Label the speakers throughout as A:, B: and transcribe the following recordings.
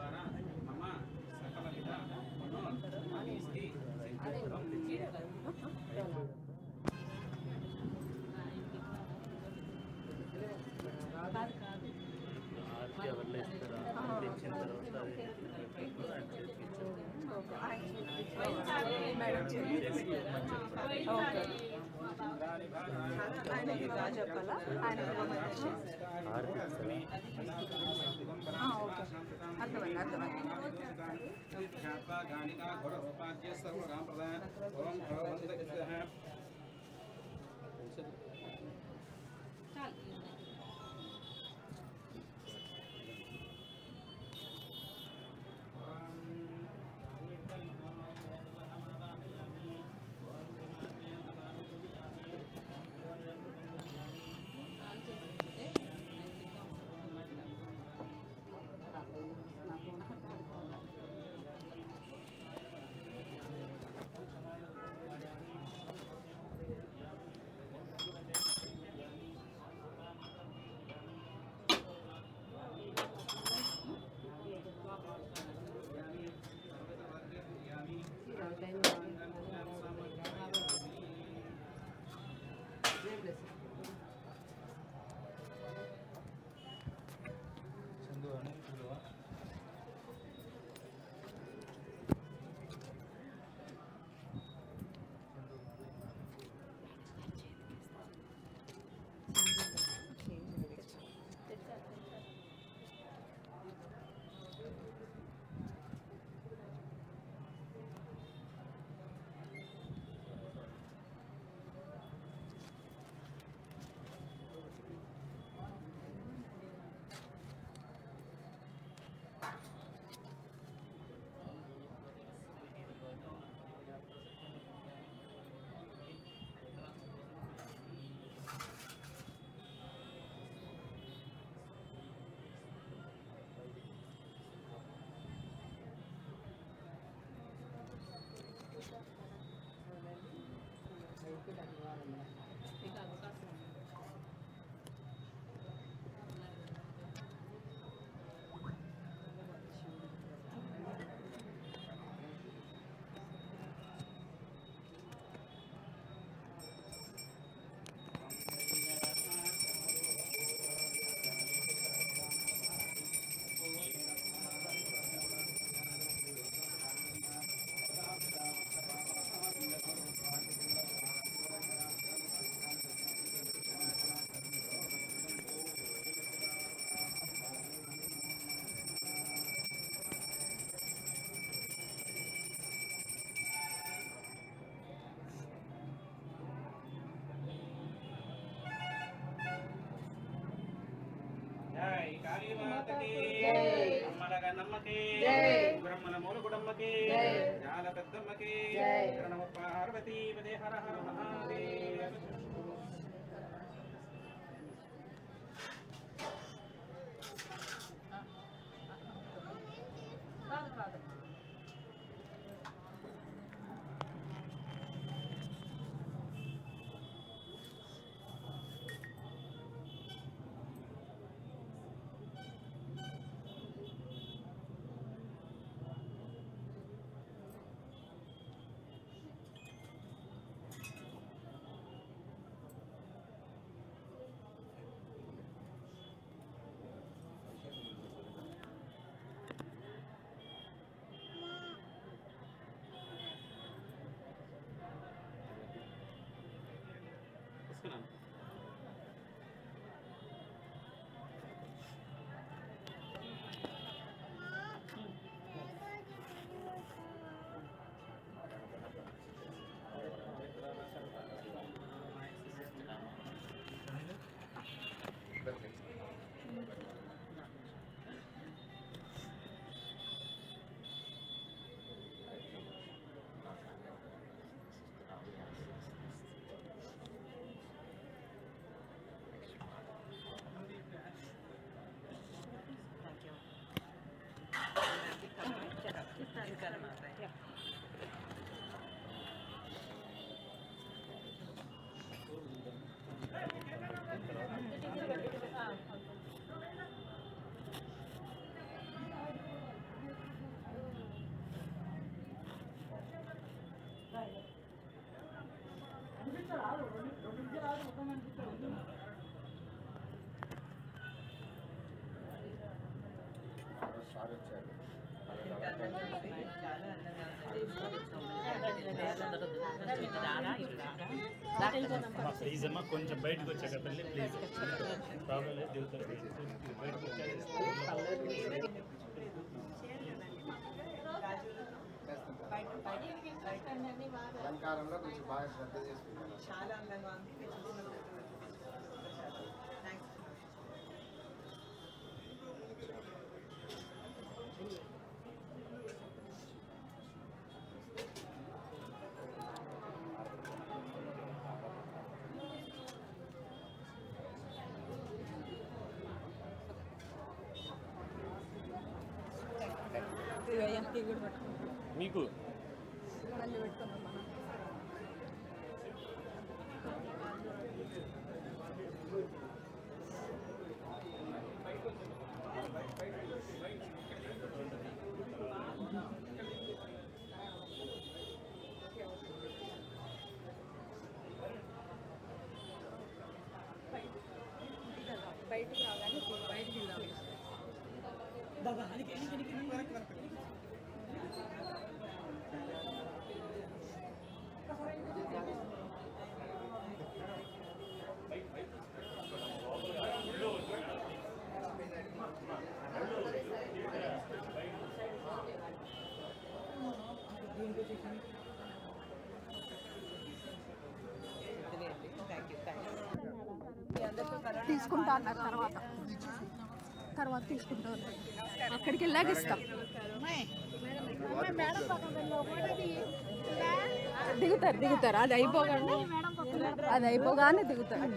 A: ద్వారా మమ సకల విధ మనోభీష్టి సిద్ధిం ब्रह्मण मूलकुटम्बके जाल पेद्दम्मके नमो पार्वती पदे हर हर महादेव
B: సార్ వచ్చారు.
C: ప్లీజ్ అమ్మా కొంచెం బయటకు వచ్చాక తల్లి ప్లీజ్ ప్రాబ్లం లేదు దిగుతారు బయటకు
B: అలంకారంలో కొంచెం బాగా శ్రద్ధ చేసుకుంటాను.
D: చాలా అందంగా ఉంది.
C: మీకు
E: బయటికి రాగానే బయటికి తీసుకుంటా అన్నారు. తర్వాత తీసుకుంటా అన్నారు. అక్కడికి వెళ్ళాక ఇస్తాం. దిగుతారు అది అయిపోగానే దిగుతారు.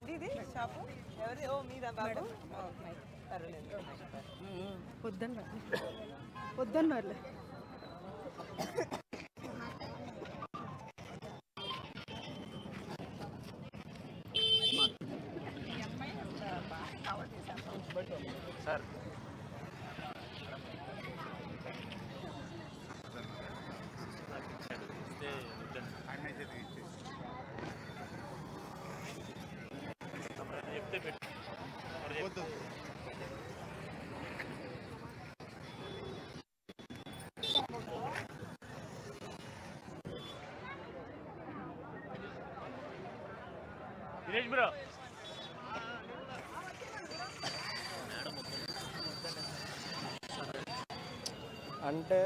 D: ఇది షాపు ఎవరి? ఓ మీదా బాబు? పర్వాలేదు.
E: వద్దన్నారు.
C: సార్ చెప్తే పెట్టు దినేష్ బ్రో
B: అంటే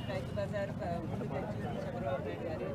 D: రైతు బజార్ చంద్రబాబు నాయుడు గారు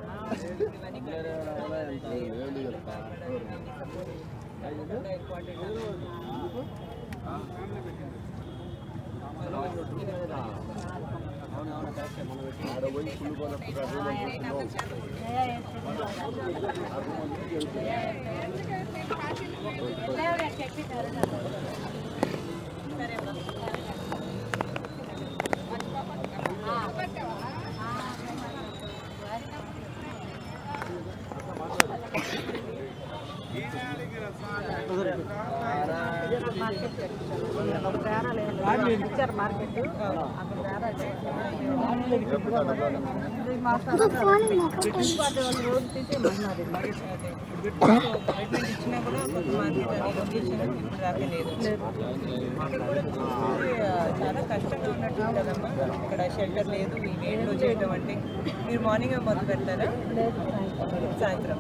D: ఇవన్నీ ఇచ్చినా కూడా కొంతమంది చాలా కష్టంగా ఉన్నట్టు కదమ్మా. ఇక్కడ షెల్టర్ లేదు, ఈ వేడిలో చేయడం అంటే మీరు మార్నింగ్ మొదలు పెడతారా సాయంత్రం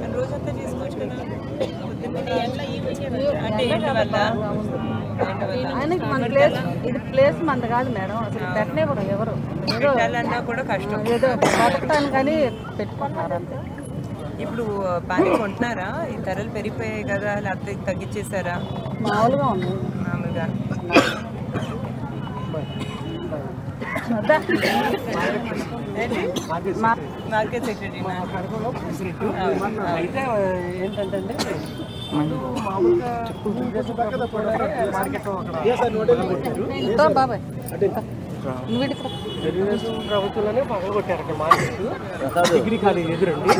D: అండ్ రోజంతా చేసుకోవచ్చు కదా. అంటే ఏంటి వల్ల
F: ఇది ప్లేస్ మంది కాదు మేడం, అసలు పెట్టనివ్వరు ఎవరు.
D: పెట్టాలన్నా కూడా కష్టం,
F: ఏదో బతకటాను కానీ పెట్టుకుంటున్నారు అంతే.
D: ఇప్పుడు బాగా కొంటున్నారా? ఈ ధరలు పెరిగిపోయాయి కదా, లేకపోతే తగ్గించేసారా?
F: మామూలుగా ఉంది.
D: మామూలుగా మార్కెట్ సెక్రటరీ
G: అయితే ఏంటంటే మామూలుగా
F: బాబాయ్
G: తెలుగుదేశం ప్రభుత్వంలోనే పగలు కొట్టారు అక్కడ మార్కెట్. డిగ్రీ కాలేజ్ ఎదురండి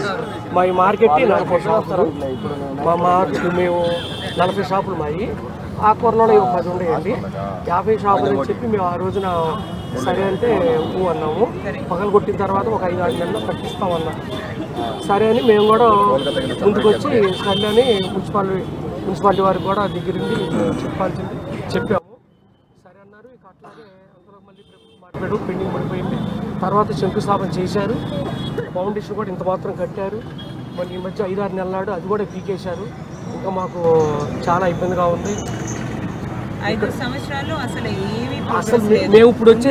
G: మా ఈ మార్కెట్ 40 సంవత్సరాలు. మా మార్కెట్ మేము 40 షాపులు మాయి. ఆ కూరలో 10 ఉండేయండి. 50 షాపులు అని చెప్పి మేము ఆ రోజున సరే అంటే ఊ అన్నాము. పగలు కొట్టిన తర్వాత ఒక 5-6 నెలలు కట్టిస్తామన్నాం. సరే అని మేము కూడా ముందుకు వచ్చి సరే అని మున్సిపాలిటీ వారికి కూడా దగ్గరుండి చెప్పాము. సరే అన్నారు. ఇక అట్లాగే అందులో మళ్ళీ మాట్లాడు పెండింగ్ పడిపోయింది. తర్వాత శంకుస్థాపన చేశారు. ఫౌండేషన్ కూడా ఇంత మాత్రం కట్టారు. మళ్ళీ ఈ మధ్య 5-6 నెలలాడు అది కూడా పీకేశారు. ఇంకా మాకు చాలా ఇబ్బందిగా ఉంది.
D: 5 సంవత్సరాలు అసలు
G: మేము ఇప్పుడు వచ్చి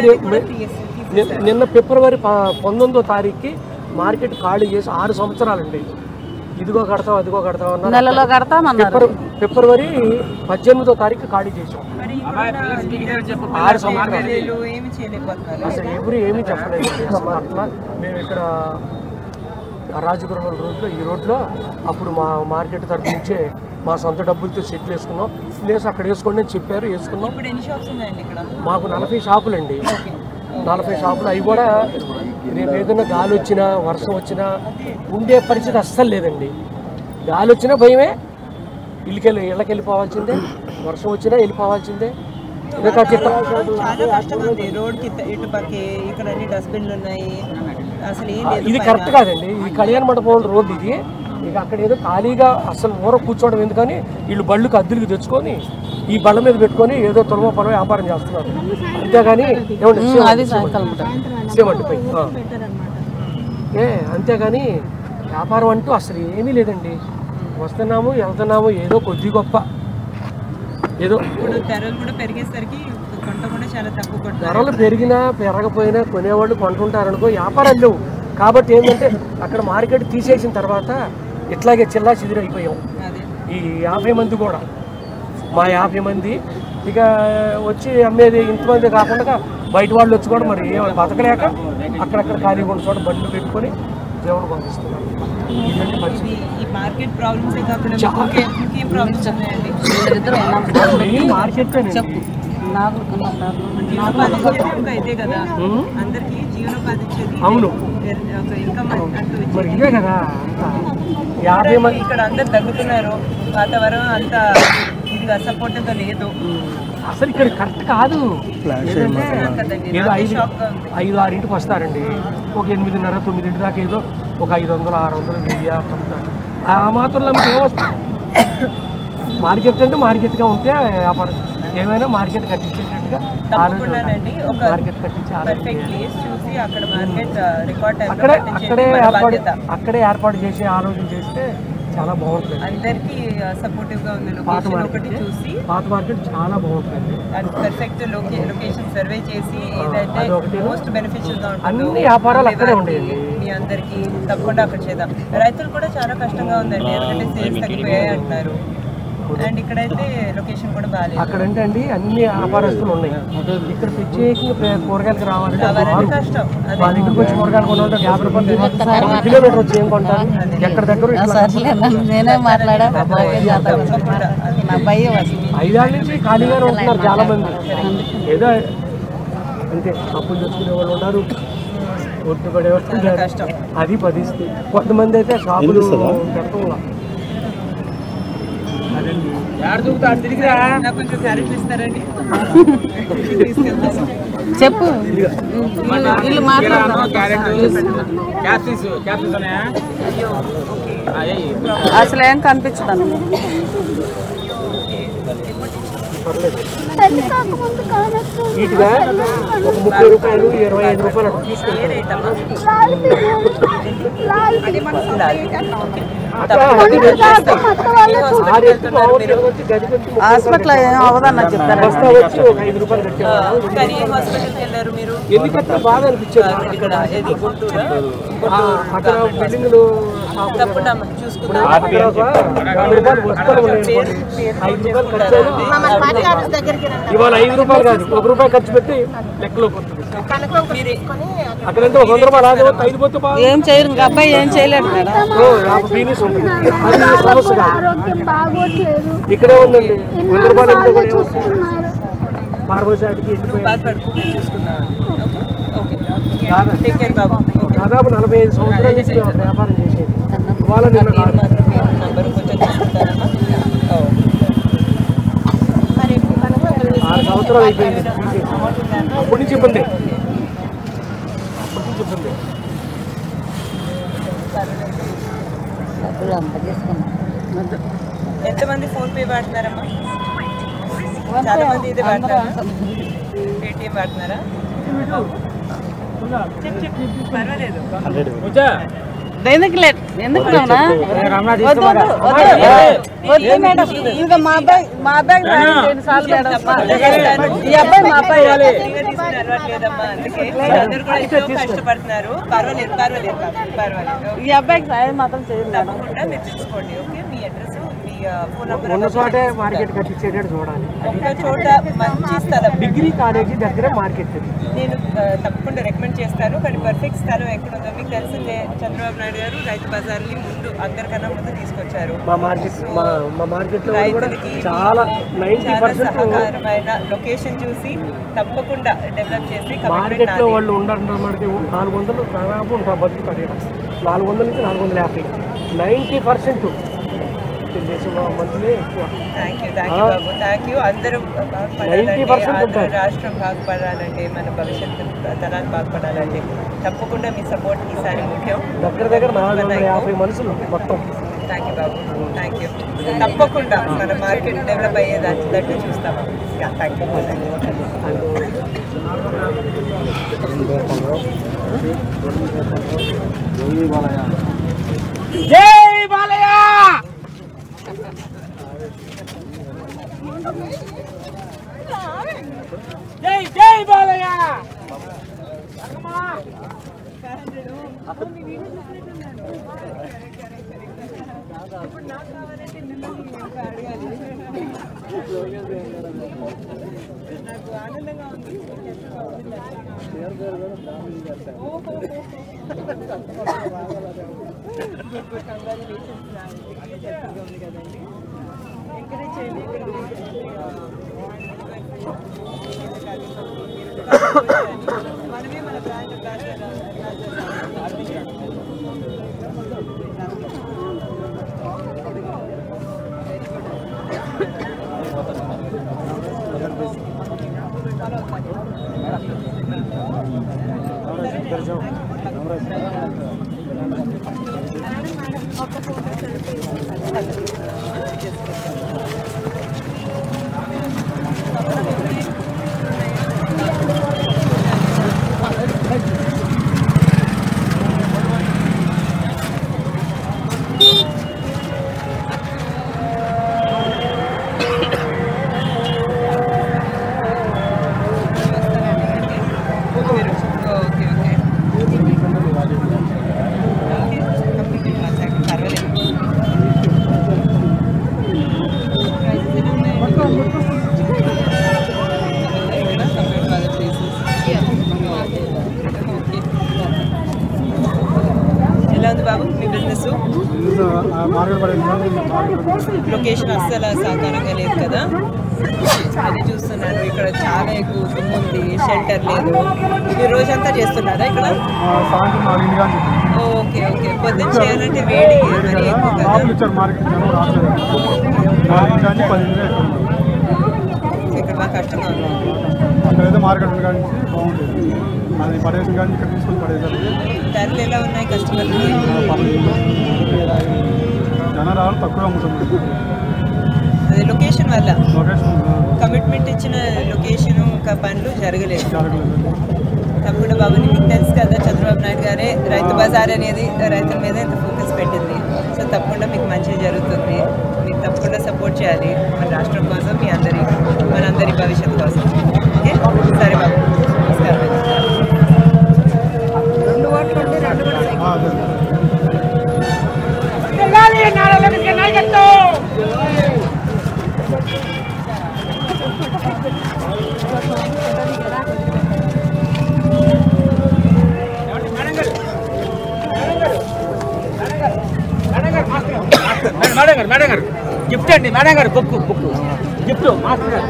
G: నిన్న ఫిబ్రవరి 19వ తారీఖుకి మార్కెట్ ఖాళీ చేసి 6 సంవత్సరాలండి. ఇదిగో కడతాం అదిగో కడతాం అన్నారు.
F: నెలలో కడతామన్నారు.
G: ఫిబ్రవరి 18వ తారీఖు ఖాళీ చేసాం. 6 సంవత్సరాలు అసలు ఎవరు ఏమీ చెప్పలేదు. అట్లా మేము ఇక్కడ రాజగృహ రోడ్లో ఈ రోడ్లో అప్పుడు మా మార్కెట్ తరఫు నుంచే మా సొంత డబ్బులతో సెట్లు వేసుకున్నాం. ప్లేస్ అక్కడ వేసుకోండి అని చెప్పారు, వేసుకున్నాం. మాకు 40 షాపులండి. 40 షాపులు. అవి కూడా రేపు ఏదైనా గాలి వచ్చినా వర్షం వచ్చినా ఉండే పరిస్థితి అస్సలు లేదండి. గాలి వచ్చినా భయమే, ఇళ్ళకి వెళ్ళిపోవాల్సిందే. వర్షం వచ్చినా వెళ్ళిపోవాల్సిందే. ఇది కరెక్ట్ కాదండి. ఈ కళ్యాణ మండపం రోడ్డు ఇది. ఇక అక్కడ ఏదో ఖాళీగా అసలు ఊర కూర్చోవడం ఎందుకని వీళ్ళు బళ్ళుకి అద్దెలకు తెచ్చుకొని ఈ బళ్ళ మీద పెట్టుకొని ఏదో తులమ పొలం వ్యాపారం చేస్తున్నారు. అంతేగాని అంతేగాని వ్యాపారం అంటూ అసలు ఏమీ లేదండి. వస్తున్నాము వెళ్తున్నాము ఏదో కొద్ది గొప్ప ఏదో. ధరలు పెరిగినా పెరగపోయినా కొనేవాళ్ళు కొంటుంటారనుకో, వ్యాపారాలు లేవు. కాబట్టి ఏంటంటే అక్కడ మార్కెట్ తీసేసిన తర్వాత ఇట్లాగే చిల్లా చిదిరి అయిపోయాం. ఈ 50 మంది కూడా మా 50 మంది ఇక వచ్చి అమ్మేది ఇంతమంది కాకుండా బయట వాళ్ళు వచ్చి కూడా మరి బతకలేక అక్కడక్కడ ఖాళీగా ఉన్న చోట బండ్లు పెట్టుకొని దేవుడు పంపిస్తున్నారు. అవును మరి ఇదే కదా. 50 మంది
D: ఇక్కడ అందరు తగ్గుతున్నారు. వాతావరణం అంతా ఇదిగా సపోర్ట్గా లేదు.
G: అసలు ఇక్కడ కరెక్ట్ కాదు. ఏదో 5-6 వస్తారండి. ఒక 8:30-9 దాకా ఏదో ఒక 500-600 1000 ఆ మాత్రంలో ఏమొస్తుంది. మార్కెట్ అంటే మార్కెట్గా ఉంటే వ్యాపారం ఏమైనా మార్కెట్ కట్టించేటట్టుగా మార్కెట్ కట్టించి అక్కడే ఏర్పాటు చేసి ఆలోచన చేస్తే చాలా బాగుంటుంది.
D: అందరికి సపోర్టివ్ గా ఉంది. లొకేషన్ ఒకటి చూసి
G: పాత మార్కెట్ చాలా బాగుంటుంది.
D: అది పర్ఫెక్ట్ లొకేషన్ సర్వే చేసి ఏదైతే మోస్ట్ బెనిఫిషియల్ గా ఉంటుందో
G: అన్ని వ్యాపారాలు అక్కడే ఉండేవి.
D: మీ అందరికి తప్పకుండా అక్కడ చేద్దాం. రైతులు కూడా చాలా కష్టంగా ఉందండి, ఎందుకంటే సేల్స్ తగ్గిపోయాయి అంటున్నారు. అండ్ ఇక్కడైతే లొకేషన్ కూడా బాగాలేదు.
G: అక్కడ ఏంటండి అన్ని వ్యాపారస్తులు ఉన్నాయి. ఇక్కడ ప్రత్యేకంగా కూరగాయలకు రావాలంటే
D: కష్టం.
G: వాళ్ళ ఇంటికి వచ్చి కూరగాయలు కొనాలంటే 50 రూపాయలు కిలోమీటర్ వచ్చి ఏం కొంటారు? ఎక్కడ దగ్గర
F: నేనే మాట్లాడా
G: 5 ఏళ్ళ నుంచి ఖాళీగానే ఉంటున్నారు చాలా మంది. ఏదో అంటే అప్పులు తెచ్చుకునే వాళ్ళు ఉంటారు, ఒట్టు పడేవాళ్ళు ఉంటారు. అది పరిస్థితి. కొంతమంది అయితే షాపులు పెడతా
D: కొంచెం క్యారెట్ ఇస్తారండి.
F: చెప్పు వీళ్ళు అసలు ఏం కనిపించదు.
G: నీట్గా ఒక 30 రూపాయలు 25 రూపాయలు అట్లా
F: హాస్పిటల్ అవదన్న చెప్తారు.
G: బస్తా వచ్చి ఒక 5 రూపాయలు కట్టారు. ఎందుకంటే బాగా అనిపించారు. అక్కడ బిల్డింగ్లు ఇవాళ 5 రూపాయలు కాదు, 1 రూపాయి ఖర్చు పెట్టి లెక్కలో అక్కడంటే 100 రూపాయలు ఆదాయం 5 పోతే
F: ఏం చేయరు. అబ్బాయి ఏం చేయలేడు మేడం.
G: బీనీస్ ఉంటుంది. అది సమస్య కాదు. ఇక్కడే ఉందండి 100 రూపాయలు ఎంత కూడా పార్వశాటికి దాదాపు 45 సంవత్సరాల నుంచి వ్యాపారం చేసేది. వాళ్ళ నిన్న 6 సంవత్సరాలు అయిపోయింది. అప్పటి నుంచి ఇబ్బంది.
D: ఎంతమంది ఫోన్ పే వాడుతున్నారమ్మా? చాలా మంది ఇదే వాడుతున్నారా? పేటిఎం వాడుతున్నారా? పర్వాలేదు.
F: ఎందుకు లేట్ ఎందుకు ఇంకా మా అబ్బాయి చాలు మేడం. ఈ అబ్బాయి మా అబ్బాయి
D: కష్టపడుతున్నారు. పర్వాలేదు పర్వాలేదు పర్వాలేదు.
F: ఈ అబ్బాయికి సాయం మాత్రం చేయండి.
D: తప్పకుండా మీరు తెలుసుకోండి. ఓకే, మీ అడ్రస్ మీ ఫోన్ నెంబర్
G: ఉన్న చోటే మార్కెట్ కట్టించేటట్టు చూడాలి.
D: ఒక చోట మంచి స్థలం
G: డిగ్రీ కాలేజీ దగ్గర మార్కెట్
D: నేను తప్పకుండా రికమెండ్ చేస్తాను. కానీ పర్ఫెక్ట్ స్థలం ఎక్కడ ఉందో మీకు తెలిసిందే. చంద్రబాబు నాయుడు గారు రైతు బజార్ని ముందు అందరికన్నా ముందు తీసుకొచ్చారు.
G: మా మార్కెట్
D: రైతులకి
G: చాలా 90%
D: సహకారమైన లొకేషన్ చూసి తప్పకుండా డెవలప్ చేసి
G: మార్కెట్ లో వాళ్ళు ఉండడం మనకి 400 దాదాపు ఉంటారు. బతుకుతారు 400 నుంచి 450 90% మంత్లీ ఎక్కువ.
D: Thank you Babu, thank you. అందరూ బాగుపడాలంటే, రాష్ట్రం బాగుపడాలంటే, మన భవిష్యత్తు తరాలు బాగుపడాలంటే తప్పకుండా మీ సపోర్ట్ ఈసారి ముఖ్యం.
G: దగ్గర 450 మనుషులు మొత్తం.
D: Thank you Babu, thank you. తప్పకుండా మన మార్కెట్ డెవలప్ అయ్యేదాన్ని చూస్తాము. Thank you.
G: జై బాలయ్య. జై జై బాలయ్య.
D: ఇప్పుడు నాకు కావాలంటే నాకు ఆనందంగా ఉంది. ఉంది కదండి. ఎంకరేజ్ చేయండి. మనమే మన బ్రాండ్ బిజినెస్ లొకేషన్ అస్సలు సహకారంగా లేదు కదా, అది చూస్తున్నాను. ఇక్కడ చాలా ఎక్కువ దుమ్ము ఉంది, షెల్టర్ లేదు. మీరు రోజంతా చేస్తున్నారా ఇక్కడ? Okay okay. పొద్దున్న చేయాలంటే వేడి మరి ఎక్కువ కదా. ఇక్కడ బాగా కష్టంగా ఉంది. ధరలు ఎలా ఉన్నాయి కస్టమర్లు? అది లొకేషన్ వల్ల, కమిట్మెంట్ ఇచ్చిన లొకేషన్ పనులు జరగలేదు. తప్పకుండా బాబుని మీకు తెలుసు కదా, చంద్రబాబు నాయుడు గారే రైతు బజార్ అనేది రైతుల మీద ఎంత ఫోకస్ పెట్టింది. సో తప్పకుండా మీకు మంచిగా జరుగుతుంది. మీకు తప్పకుండా సపోర్ట్ చేయాలి మన రాష్ట్రం కోసం, మనందరి భవిష్యత్తు కోసం. ఓకే, సరే బాబు, నమస్కారం. 2 ఓట్లు ఉంటే 2 కూడా
G: మేడం గారు గిఫ్ట్ అండి. మేడం గారు బుక్ గిఫ్ట్ మాస్టర్ గారు.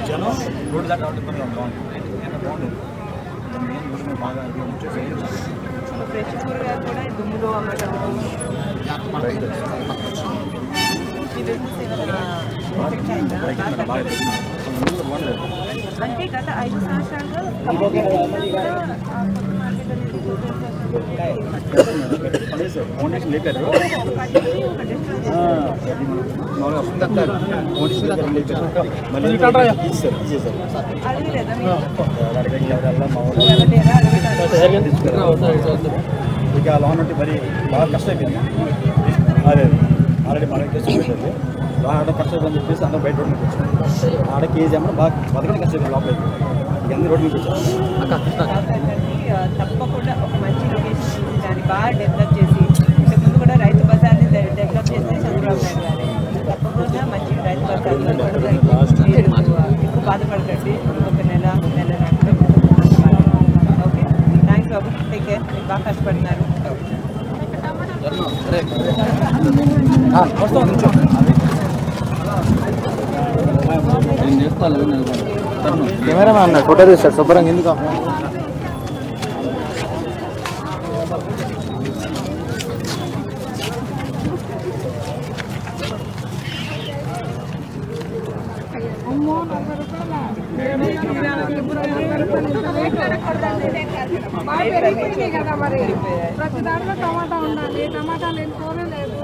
C: జనం రోడ్డు దాకా రావడం బాగుంటుంది.
D: ఫ్రెష్ కూరగాయలు కూడా దుమ్ములో అమ్మటం. అంటే గత 5 సంవత్సరాలుగా
C: ఇక లోన్ ఉంటే మరి బాగా కష్టమైపోయింది. అదే ఆల్రెడీ మనకి కష్టమైపోయింది. ఆడ కష్టం అని చెప్పేసి అందరూ బయట రోడ్డు నుంచి వచ్చారు. ఆడ కేజీ అమ్మ బాగా బతకడం కష్టమైంది. లోపలికి ఇక అందరూ రోడ్డు నుంచి వచ్చారు.
D: తప్పకుండా ఒక మంచి లొకేషన్ చూసి దాన్ని బాగా డెవలప్ చేసి, ఇంతకుముందు కూడా రైతు బజార్ని డెవలప్ చేస్తే చంద్రబాబు నాయుడు గారు తప్పకుండా మంచి రైతు బజార్ని ఎక్కువ బాధపడకండి. ఒక నెల ఓకే. థ్యాంక్స్ బాబు, టేక్ కేర్. మీరు బాగా కష్టపడినారు.
B: కెమెరామెన్ అన్నాడు ఫోటో తీస్తాడు శుభ్రంగా ఎందుకు
E: ప్రతి దాంట్లో టమాటా ఉండాలి. టమాటా లేని కూర లేదు.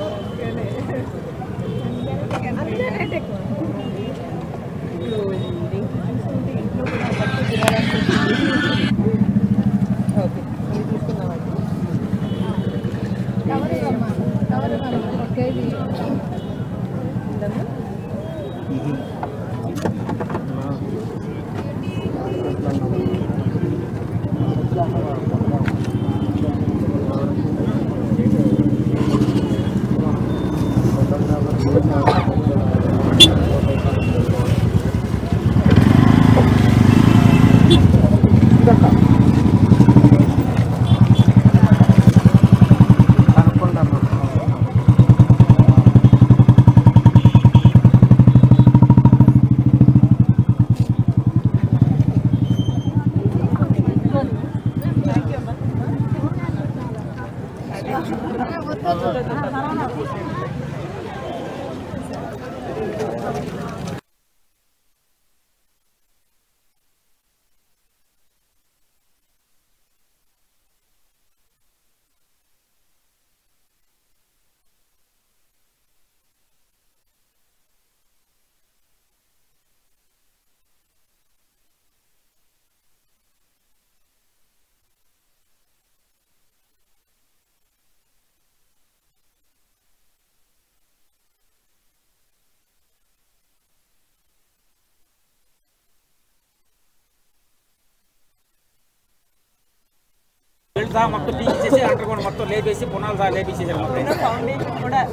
A: సహా మొత్తం తీసేసి అండర్ గ్రౌండ్ మొత్తం లేపేసి పునాలు సహా లేపేసేసారు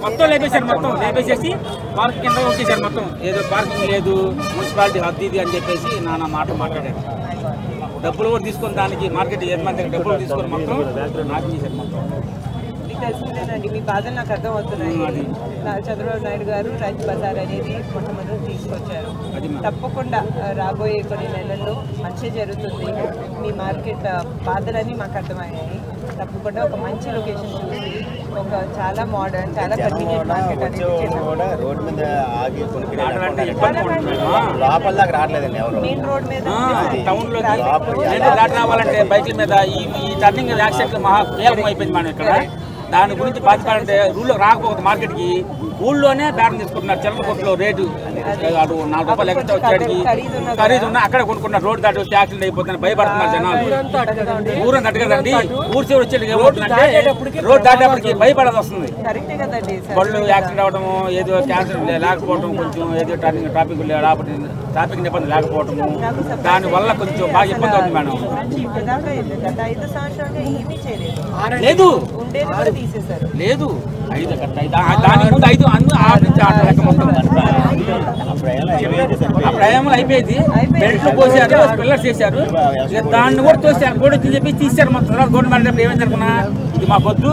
A: మొత్తం లేపేశారు మొత్తం లేపేసేసి పార్క్ కింద వచ్చేసారు మొత్తం. ఏదో పార్కింగ్ లేదు, మున్సిపాలిటీ హద్దు ఇది అని చెప్పేసి నానా మాట మాట్లాడారు. డబ్బులు కూడా తీసుకొని దానికి మార్కెట్ యజమాని డబ్బులు తీసుకొని మొత్తం నాకు చేశారు మొత్తం.
D: తెలిసిందేనండి మీ బాధలు నాకు అర్థమవుతున్నాయి. చంద్రబాబు నాయుడు గారు రైతు బజార్ అనేది మొట్టమొదటి తీసుకొచ్చారు. తప్పకుండా రాబోయే కొన్ని నెలల్లో మంచి జరుగుతుంది. మీ మార్కెట్ బాధలన్నీ మాకు అర్థమయ్యాయి. తప్పకుండా ఒక మంచి లొకేషన్ చూసి ఒక చాలా మోడర్న్ చాలా కన్వీనియంట్ మార్కెట్ అనేది
C: రోడ్ మీద ఆగి లోపల దాకా రావట్లేదండి ఎవరు.
D: మెయిన్ రోడ్ మీద
A: టౌన్ లో దాటి రావాలంటే బైక్ల మీద ఈ టర్నింగ్ యాక్సిడెంట్ మహా కీలకం అయిపోయింది మనం ఇక్కడ. దాని గురించి బాధ్యపడాలంటే రూల్లో రాకపోతే మార్కెట్కి ఊళ్ళోనే బేరం తీసుకుంటున్నారు. చిల్లర కొట్టులో రేటు అటు 4 రూపాయలు ఎక్కడ వచ్చేటికి ఖరీదు ఉన్నా అక్కడ కొనుక్కున్నారు. రోడ్డు దాటి వస్తే యాక్సిడెంట్ అయిపోతుంది భయపడుతున్నారు జనాలు. ఊరం తట్టు కదండి, ఊరు చివరి వచ్చేది ఏమవుతుందంటే రోడ్డు దాటేపటికి భయపడేది వస్తుంది. బళ్ళు యాక్సిడెంట్ అవ్వడము, ఏదో క్యాన్సర్ లేకపోవడం, కొంచెం ఏదో ట్రాఫిక్ నిబంధన లేకపోవడము, దానివల్ల కొంచెం బాగా ఇబ్బంది అవుతుంది మేడం. లేదు లేదు దాని ముందు 5 6 నుంచి 8 లెక్క మొత్తం ప్రయాణాలు అయిపోయింది. బెల్ట్లు పోసారు, పిల్లర్స్ చేశారు, దాన్ని కూడా తోసారు. గోడొచ్చి చెప్పి తీశారు మొత్తం. గవర్నమెంట్ ఏమైంది అనుకున్నా, ఇది మా పొద్దు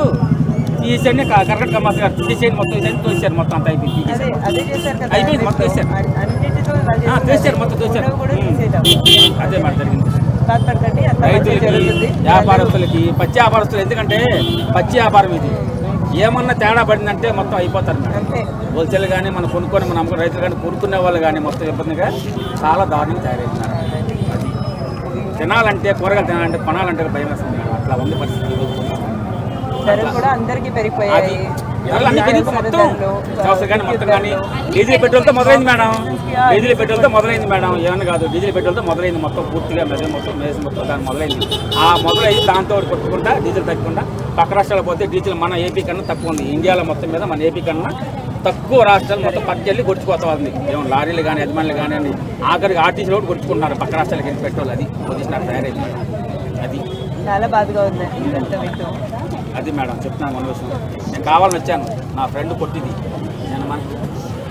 A: తీసేయండి కరెక్ట్ కమ్మస్ గారు తీసేయండి మొత్తం ఇదని తోసారు. మొత్తం అంతా అయిపోయింది అయిపోయింది మొత్తం తోసారు మొత్తం తోసారు. అదే మాట జరిగింది. రైతులకి వ్యాపారస్తులకి పచ్చి వ్యాపారస్తులు, ఎందుకంటే పచ్చి వ్యాపారం ఇది ఏమన్నా తేడా పడిందంటే మొత్తం అయిపోతారు. హోల్సేల్ కానీ మనం కొనుక్కొని మన అమ్ముకునే రైతులు కానీ కొనుక్కునే వాళ్ళు కానీ మొత్తం ఇబ్బందిగా చాలా దారుణంగా తయారవుతున్నారు. తినాలంటే కూరగాయలు తినాలంటే కొనాలంటే భయం వస్తుంది. అట్లా ఉంది పరిస్థితి.
D: అందరికీ పెరిగిపోయాయి.
A: అన్ని పెరిగి మొత్తం సంవత్సరం కానీ మొత్తం కానీ డీజిల్ పెట్రోల్తో మొదలైంది మేడం. డీజిల్ పెట్రోల్తో మొదలైంది మేడం. ఏమన్నా కాదు, డీజిల్ పెట్రోల్తో మొదలైంది మొత్తం పూర్తిగా మొత్తం మేసి మొత్తం దాన్ని మొదలైంది. ఆ మొదలైంది దాంతో కొట్టుకుంటా డీజిల్ తగ్గకుండా పక్క రాష్ట్రాలు పోతే డీజిల్ మన ఏపీ కన్నా తక్కువ ఉంది. ఇండియాలో మొత్తం మీద మన ఏపీ కన్నా తక్కువ రాష్ట్రాలు మొత్తం పట్టుకెళ్ళి కొట్టుకుపోతా ఉంది. ఏమో లారీలు కానీ యజమానులు కానీ ఆఖరికి ఆర్టీసీలో కూడా కొట్టుకుంటున్నారు పక్క రాష్ట్రాలకి వెళ్ళి పెట్రోల్. అది పొజిషన్ తయారైంది మేడం. అది
D: చాలా బాధగా ఉంది.
A: అది మేడం చెప్తున్నాను మన విషయం. నేను కావాలని వచ్చాను, నా ఫ్రెండ్ కొట్టింది.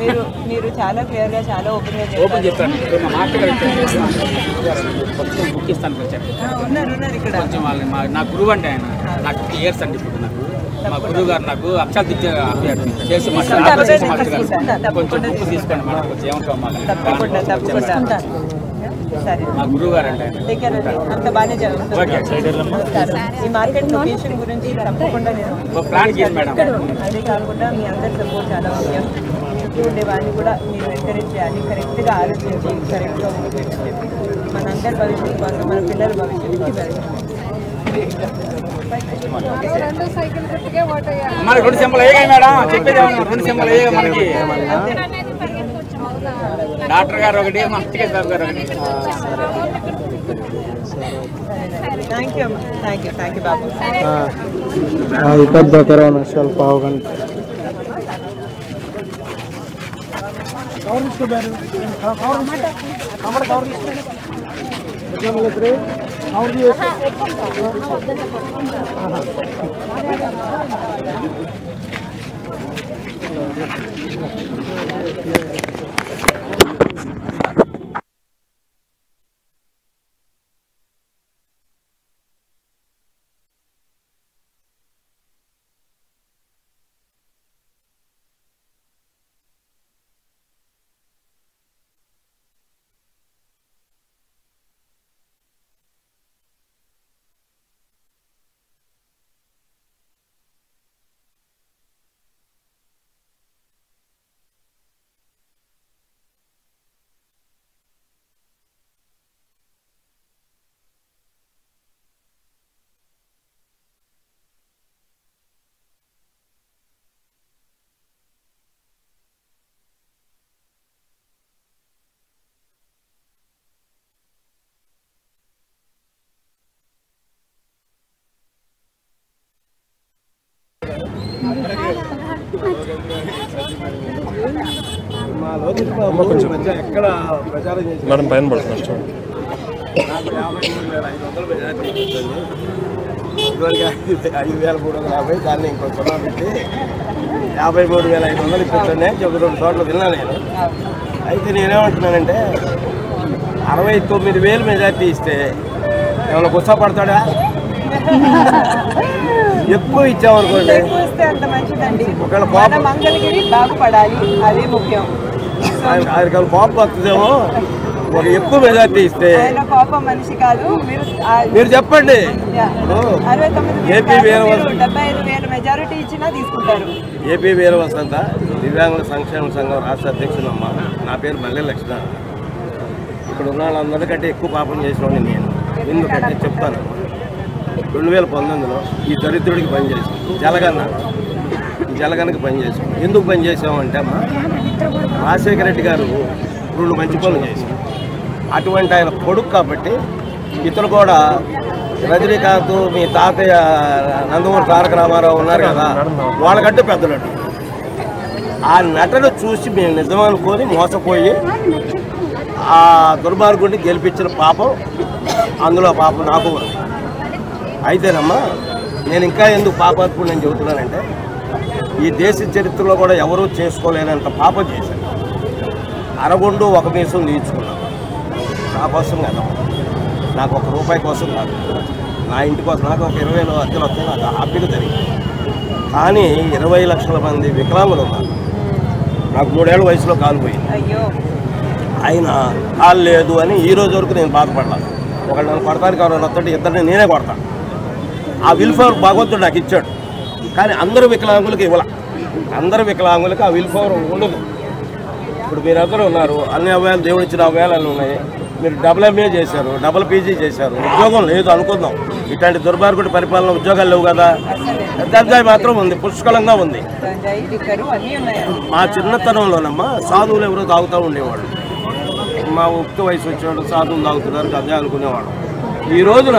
A: నేను
D: మీరు చాలా క్లియర్గా చాలా
A: ఓపెన్ చెప్పాను. మా మార్కెట్ కొంచెం బుక్ ఇస్తానికి వచ్చాను.
D: ఇక్కడ
A: కొంచెం వాళ్ళని నా గురువు అంటే ఆయన నాకు 50 years అండి. ఇప్పుడు నాకు మా గురువు గారు నాకు అక్షరాలు తెచ్చి చేసి కొంచెం బుక్ తీసుకోండి మేడం. కొంచెం ఏమంటాం మా గురువు గారు అంటే
D: అంత బాగానే జరుగుతుంది. ఈ మార్కెట్ లొకేషన్ గురించి తప్పకుండా నేను
A: ప్లాన్ చేయండి మేడం.
D: అదే కాకుండా మీ అందరి సపోర్ట్ చాలా ముఖ్యం. చుట్టూ ఉండే వాడిని కూడా మీరు ఎంకరేజ్ చేయాలి. కరెక్ట్గా ఆలోచించి కరెక్ట్గా చెప్పి మనందరి భవిష్యత్తు కోసం మన పిల్లల భవిష్యత్తు
A: మరి 2 సింబల్ అయ్యాయి మేడం. చెప్పేది 2 సింబల్ అయ్యాయి మనకి. డాక్టర్ గారు ఒకటి, మన టికెట్ బాబు గారు ఒకటి.
D: థ్యాంక్ యూ బాబు.
G: పెద్ద కరోనా ಸ್ವಲ್ಪ అవగాహన
H: మేడం పైన పడుతున్నారు. ఇదివరకు 5,350 దాన్ని ఇంకో 0 పెట్టి 53,500 ఇప్పించండి అని చెప్పి 2 చోట్ల విన్నా నేను. అయితే నేనేమంటున్నానంటే 69,000 మెజార్టీ ఇస్తే ఏమైనా గుర్తపడతాడా? ఎక్కువ ఇచ్చామనుకోండి,
D: అంత మంచిదండి.
H: ఒకవేళ
D: మన మంగళగిరి బాగుపడాలి, అదే ముఖ్యం.
H: ఆయన కోపం వస్తుందేమో. ఒక ఎక్కువ మెజార్టీ ఇస్తే
D: ఆయన కోపం మనిషి కాదు.
H: మీరు చెప్పండి.
D: 75,000 మెజారిటీ ఇచ్చినా తీసుకుంటారు.
H: ఏపీ వీర వసంత దివ్యాంగుల సంక్షేమ సంఘం రాష్ట్ర అధ్యక్షుడమ్మ. నా పేరు మల్లె లక్ష్మణ. ఇక్కడ ఉన్న వాళ్ళందరికంటే ఎక్కువ పాపం చేసినవాడిని నేను. ఎందుకంటే చెప్తాను. 2019లో ఈ దరిద్రుడికి పనిచేసాం. జలగన్నకి పనిచేసాం. ఎందుకు పనిచేసామంటే అమ్మ, రాజశేఖర రెడ్డి గారు 2 మంచి పనులు చేశారు. అటువంటి ఆయన కొడుకు కాబట్టి ఇతను కూడా రజనీకాంత్, మీ తాతయ్య నందమూరి తారక రామారావు ఉన్నారు కదా, వాళ్ళకంటే పెద్ద నటుడు. ఆ నటను చూసి మేము నిజమనుకొని మోసపోయి ఆ దుర్మార్గుడిని గెలిపించిన పాపం, అందులో పాపం నాకు ఉంది. అయితేనమ్మా, నేను ఇంకా ఎందుకు పాపాత్ముడు నేను చెబుతున్నానంటే, ఈ దేశ చరిత్రలో కూడా ఎవరూ చేసుకోలేనంత పాపం చేశాను. అరగుండు ఒక మీసం తీర్చుకున్నాను. నా కోసం కదా, నాకు ₹1 కోసం కాదు, నా ఇంటి కోసం. నాకు ఒక 20,000 అద్దెలు వస్తే నాకు హ్యాపీగా జరిగింది. కానీ 20 లక్షల మంది వికలాంగులు ఉన్నారు. నాకు 3 ఏళ్ల వయసులో కాలు పోయింది. ఆయన కాలు లేదు అని ఈ రోజు వరకు నేను బాధపడ్డాను. ఒకళ్ళు నన్ను కొడతానికి ఎవరైనా వస్తుంటే ఇద్దరిని నేనే కొడతాను. ఆ విల్ పవర్ భగవంతుడు నాకు ఇచ్చాడు. కానీ అందరూ వికలాంగులకి ఇవ్వాల. అందరు వికలాంగులకి ఆ విల్ పవర్ ఉండదు. ఇప్పుడు మీరందరూ ఉన్నారు, అన్ని అవయాలు దేవుడు ఇచ్చిన అవయాలు ఉన్నాయి. మీరు డబుల్ MA చేశారు, డబుల్ PG చేశారు, ఉద్యోగం లేదు అనుకుందాం. ఇట్లాంటి దుర్మార్గుడి పరిపాలన ఉద్యోగాలు లేవు కదా. గంజాయి మాత్రం ఉంది, పుష్కలంగా ఉంది. మా చిన్నతనంలోనమ్మా సాధువులు ఎవరో తాగుతూ ఉండేవాళ్ళు. మా ఉక్త వయసు వచ్చేవాళ్ళు సాధువులు తాగుతున్నారు గంజాయి అనుకునేవాళ్ళు. ఈ రోజున